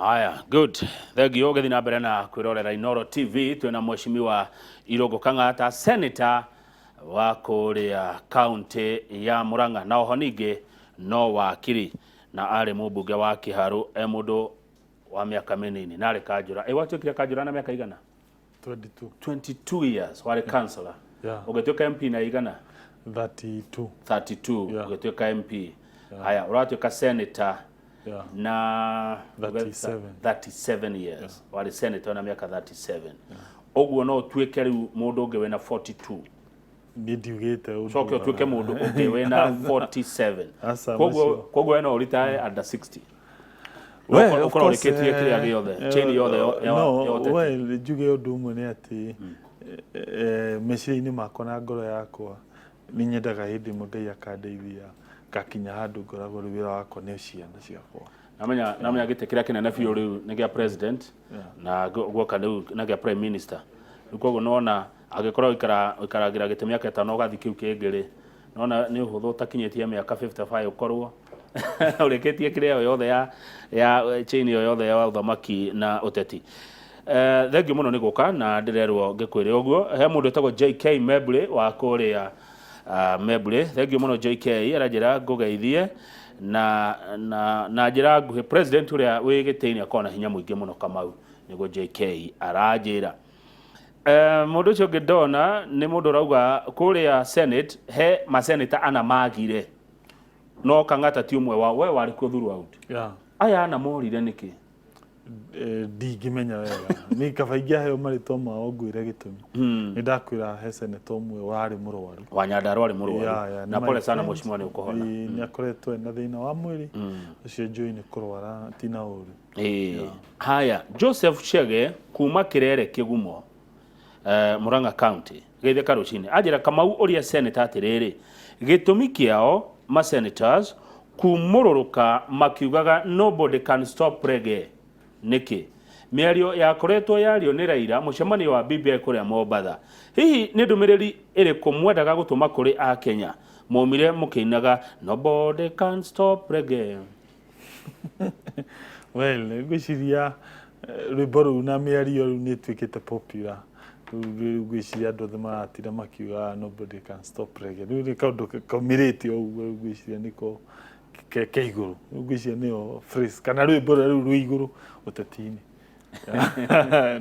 Haya, good. Thegio gethi na mbere na kwirorera Inoro TV twina mheshimiwa Irungu Kang'ata senator wa kuria county ya Murang'a na oho ningi no wakiri na ari mubunge wa Kiharu mundu wa miaka minini na ari Kanjura watwikire Kanjura na miaka igana 22 years wari councillor ugetwika MP na igana 32 ugetwika MP haya uratwika senator na 37 years wari senator na miaka 37 ogwo no twike riu mundu ungi wena 42 ndiugite ucoke utwike mundu ungi wena 47 kogwo eno retire under 60 well of course kiria giothe chain yothe well juge undu umwe ni ati meciria-ini makwa na ngoro yakwa ni nyendaga hindi Mungai akandeithia gakinya handu ngoragwo riu wira wakwa ni ciana ciakwa namenya gite kiria kinene biu riu ni gia president na gwoka riu na gia prime minister kogwo nona agikorwo ikaragira gite miaka 5 ugathi kiu kingiri nona ni uhuthu utakinyitie miaka 55 ukorwo ureketie kiria yothe ya chain yothe ya uthamaki na uteti. Thengio muno ni guka na ndirerwo ngikwire uguo he mundu etagwo JK Mebre wa kuria Mebre. Thengio muno JK arajira ngugeithie na njira nguhi president uria wi giteini akona hinya muingi muno Kamau niguo JK arajira. Mundu ucio ngidona ni mundu rauga kuria Senate he maseneta ana magire no Kang'ata ti umwe wa we wari ku thuru out aya ana morire niki ndingimenya wega ni kabaingia heo maritwa mao ngwire gitumi ni ndakwira he senator umwe wari murwaru wa Nyandarua wari murwaru na pole sana mheshimiwa ni ukohona ni akoretwe na thina wa mwiri ucio njui ni kurwara tina uru haya Joseph Chege kuma Kirere Kigumo Murang'a County geithe karucini ajira Kamau uria senator atiriri gitumi kiao ma senators kumururuka makiugaga nobody can stop reggae niki miario yakoretwo yario ni Raila mucemanio wa BBI kuria Mombatha hihi ni ndumiriri iriku mwendaga gutuma kuri a Kenya momire mukinaga nobody can stop reggae well gwiciria rwimbo ru na miario ru ni twikite popular gwiciria andu othe maratira makiuga nobody can stop reggae ni kaundu kaumirite uguo gwiciria niko keiguru gwiciria nio phrase kana rwimbo ru rwiguru utetini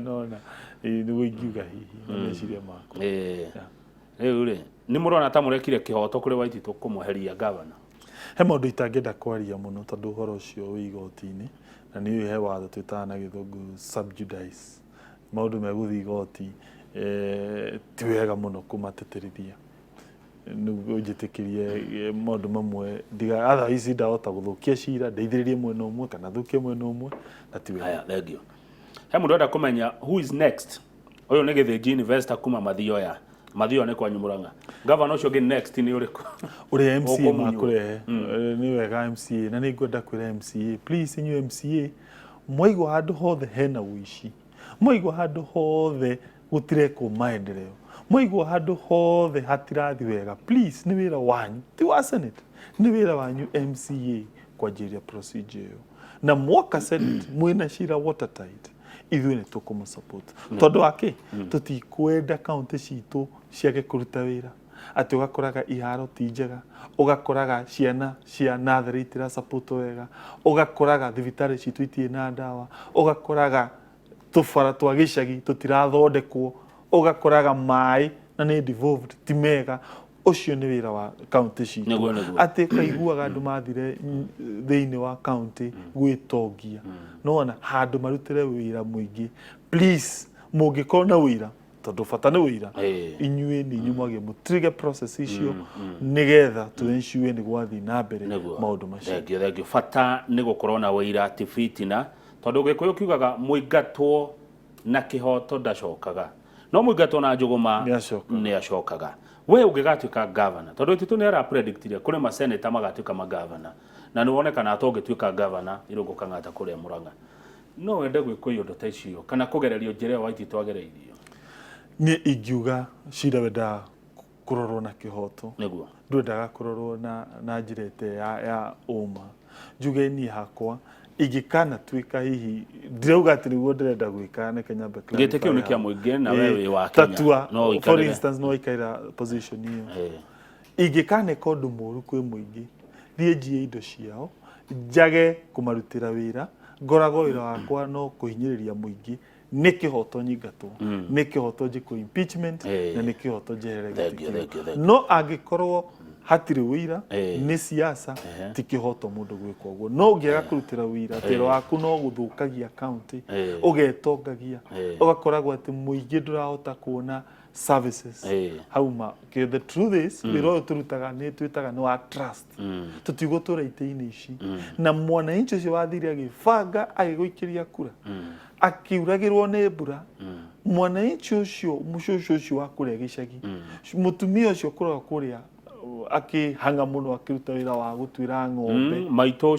nona ni wigiuga hihi meciria makwa riu ri ni murona ta murekire kihoto kuri Waititu kumweheria governor he maundu itangenda kwaria muno tondu uhoro ucio wi igoti-ini na ni he watho twitaga na githungu subjudice maundu meguthi igoti ti wega muno kumateterithia njitikirie maundu mamwe ndiga otherwise ndahota guthukia cira ndeithiririe mwena umwe kana thukie mwena umwe na ti wega. Haya thengio he mundu enda kumenya who is next uyu ni Githinji investor kuma Mathioya ni kwa Murang'a governor ucio gi next ni uriku uri MCA makurehe ni wega MCA na ni ngwenda kwira MCA please inyu MCA mwaigwa handu hothe hena wici mwaigwa handu hothe gutire ku maendeleo mwaigwa handu hothe hatirathi wega please ni wira wanyu ti wa Senate ni wira wanyu MCA kwanjiria procedure na mwaka Senate mwina shira watertight ithuĩ nĩ tũkũmũsupport tondũ aki tũtikwenda county citũ ciage kũruta wĩra atĩ ũgakoraga iharo ti njega ũgakoraga ciana cia natharĩ itira support wega ũgakoraga thibitarĩ citũ itirĩ na ndawa ũgakoraga tũbara twa gĩcagi tũtirathondekwo ũgakoraga maĩ na nĩ devolved ti mega ucio ni wira wa county citũ ati kaiguaga andu mathire thiini wa county gwitongia nona handu marutire wira muingi please mungikorwo na wira tondu bata ni wira inyue ni nyumagie mutrige process icio nigetha tu ensure ni gwathi na mbere maundu macio thengio bata ni gukorwo na wira ti fitina tondu gikuyu kiugaga muingatwo na kihoto ndacokaga no muingatwo na njuguma ni acokaga we ungigatuika governor tondu Waititu ni ara predictire kuri ma senator magatuika ma governor na ni wonekana atongituika governor Irungu Kang'ata kuria Murang'a no wende gwikuyo ndo ta icio kana kugererio njire Waititu agereirio ni ingiuga cira wenda kurorwo na kihoto niguo ndwendaga kurorwo na njirete ya uma njuge ni hakwa igikana twika hihi ndirauga ati niguo ndirenda gwika ne Kenya Be gite kiu ni kia muingi na wewe wa Kenya no for instance no ikaira position hiyo igikane kondu muru kwi muingi thie njie indo ciao njage kumarutira wira ngorago wira wakwa no kuhinyiriria muingi nä kä hoto nyingatwo nä kä hoto njikå impeachment na nä kä hoto njehere no angä korwo hatirä wira nä siasa ti kä hoto må ndå gwä ka å guo no å ngä aga kå rutä ra wira wä waku no gå thå kagia kauntä å getongagia å gakoragwo atä må ingä ndå rahota kuona services hauma the truth is wira å yå tå rutaga nä twä taga nä wa trust tå tigå tå ra itä-inä ici na mwananchi å cio wathire agä banga agä gå ikä ria kura akiuragirwo nä mbura mwananchi ucio mucucu ucio wa kuria gicagi mutumia ucio kuraga kuria akihanga muno akiruta wira wa gutwira ng'ombe maito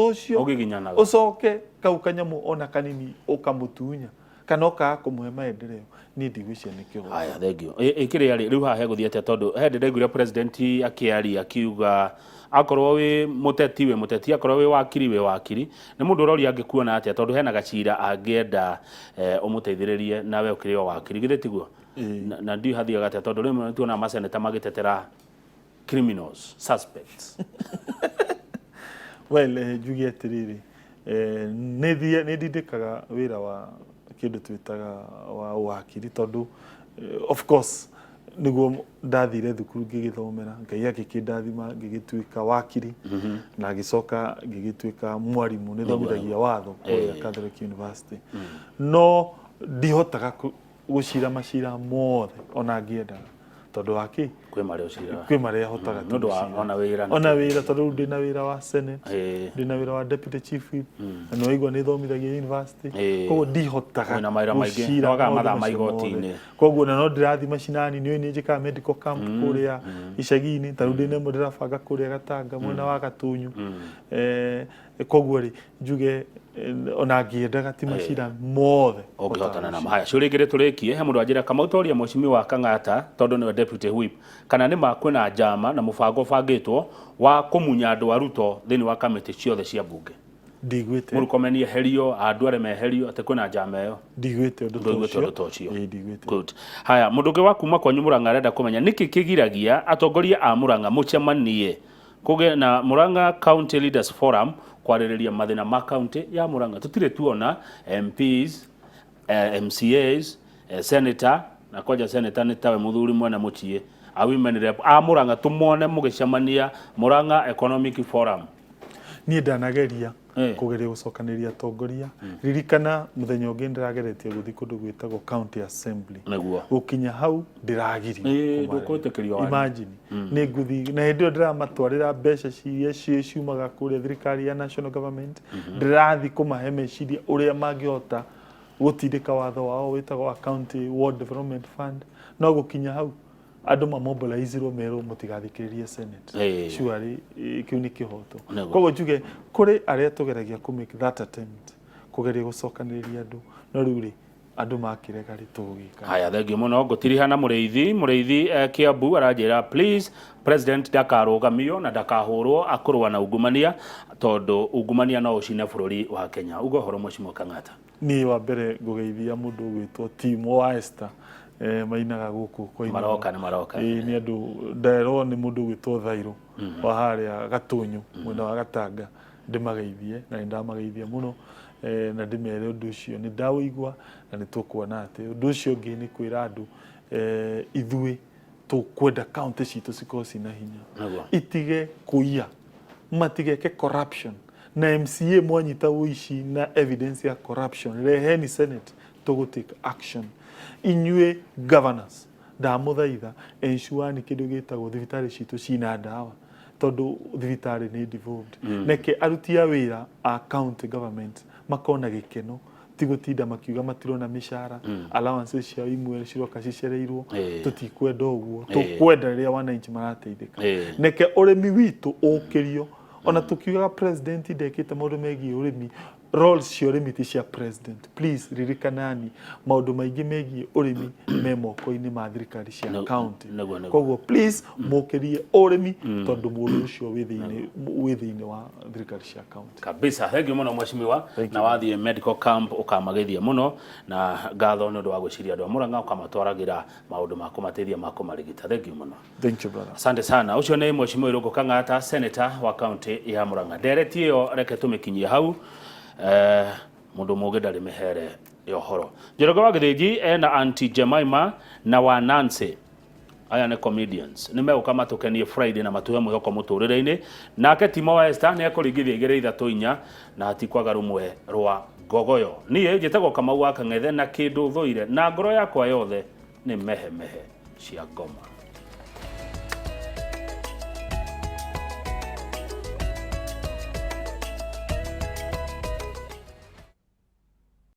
ucio ugiginyanaga ucoke kau kanyamu ona kanini ukamutunya kana ukaga kumuhe maendeleo ni ndigwicia nikio haya thengio ikiri ari riu haha heguthia atia tondu hende ndegwira president akiari akiuga akorwo wi muteti akorwo wi wakiri ni mundu urori angikuona atia tondu hena gacira angienda umuteithiririe nawe ukiri o wakiri githe tiguo na ndio hathiaga atia tondu rimwe tuona maseneta magitetera criminals suspects well jugi atiriri ne didikaga wira wa kindu twitaga wa wakiri tondu of course niguo ndathire thukuru ngigithomera ngai agikindathima ngigituika wakiri na gicoka ngigituika mwarimu ni thomithagia watho kwa Catholic University no ndihotaga gucira macira mothe ona ngienda tondu waki kwi maria hotaga tondu ona wira tondu ndina wira wa senate ndina wira wa deputy chief whip no igwa ni thomithagia university koguo ndihotaga na maira maingi waga mathaa maigoti-ini koguo na no ndirathi macinani ni ni njika medical camp kuria icagi-ini tondu ndina mo ndirabanga kuria Gatanga mwena wa Gatunyu koguo ri njuge ona ngiendaga ti macira mothe ongihotana na haya ciurigire turikie he mundu anjira kamautoria mucimi wa Kang'ata tondu ni deputy whip kana ni makwina njama na mubango bangitwo wa kumunya andu a Ruto thini wa kamiti ciothe cia bunge ndigwite murukomenie herio andu are meherio ate kwina njama iyo ndigwite undu tocio ndigwite good haya mundu ungi wa kuma kwanyu Murang'a arenda kumenya niki kigiragia atongoria a Murang'a mucemanie kuge na Murang'a County Leaders Forum kwaririria mathina ma county ya Murang'a tutire tuona MPs MCAs senator na koja senator ni tawe muthuri mwena muchie a women rep a Murang'a tumone mugicemania Murang'a Economic Forum ni ndanageria kugeria gucokaniria atongoria ririkana muthenya ungi ndirageretie guthi kundu gwitagwo county assembly gukinya hau ndiragiri imagine ni nguthi na hindio ndiramatwarira mbeca ciria ciumaga kuria thirikari ya national government ndirathi kumahe meciria uria mangihota gutindika watho wao witagwo county ward development fund no gukinya hau andu mamobilizirwo mero mutigathikiririe senate surely kiu ni kihoto koguo njuge kuri aria tugeragia ku make that attempt kugeria gucokaniria andu no riu ri andu makirega ri tugika haya thengio muno ngutirihana muriithi Kiambu aranjira please president dakarugamio na dakahurwo akurwa na ungumania tondu ungumania no ucine bururi wa Kenya ugo horo mucimo Kang'ata ni wa mbere ngugeithia mundu gwitwo Timo wa Esther mainaga guku kwa maroka ni andu ndero ni mundu gwitwo Thairo wa haria Gatunyu mwena wa Gatanga ndimageithie na ndamageithia muno na ndimere undu ucio ni ndawigwa na ni tukuona ati undu ucio ngi ni kwira andu ithui tukwenda county citu cikorwo cina hinya itige kuia matigeke corruption na MCA mwanyita uici na evidence ya corruption reheni senate to take action inyue governors ndamuthaitha ensure ni kindu gitagwo thibitari citu cina ndawa tondu thibitari ni devolved neke arutia wira a county government makona gikeno tigutinda makiuga matirona mishara allowances cia imwe ciroka cicereirwo tutikwenda uguo tukwenda riria wananchi marateithika neke urimi witu ukirio ona tukiuga president ndekite maundu megie urimi roles cia ũrĩmi ti cia president. Please ririkanani maũndũ maingĩ megiĩ ũrĩmi me moko-inĩ ma thirikari cia county. Koguo please mũkĩrie ũrĩmi tondũ mũndũ ũcio wĩ thĩinĩ wa thirikari cia county. Kabisa. Thank you mũno mheshimiwa. Na wathiĩ medical camp ũkamagethia mũno na ngatho nĩ ũndũ wa gwĩciria andũ a Mũrang'a ũkamatwaragĩra maũndũ ma kũmateithia ma kũmarigita. Thank you mũno. Thank you brother. Asante sana. Ucio nĩ mheshimiwa Irũngũ Kang'ata, senator wa county ya Mũrang'a. Ndereti ĩyo reke tũmĩkinyie hau. Mũndũ mũgĩ ndarĩ mĩhere ya ũhoro. Njoroge wa Gĩthĩnji ena Aunty Jemima na wa Nancy. Aya nĩ comedians. Nĩ megũka matũkenie Friday na matũhe mwĩhoko mũtũrĩre-inĩ. Nake Timo wa Esther nĩ ekũringithia 2-3 na hatikwaga rũmwe rwa Ngogoyo. Niĩ njĩtagwo Kamau wa Kang'ethe na kĩndũ thũire na ngoro yakwa yothe nĩ mehe cia ngoma.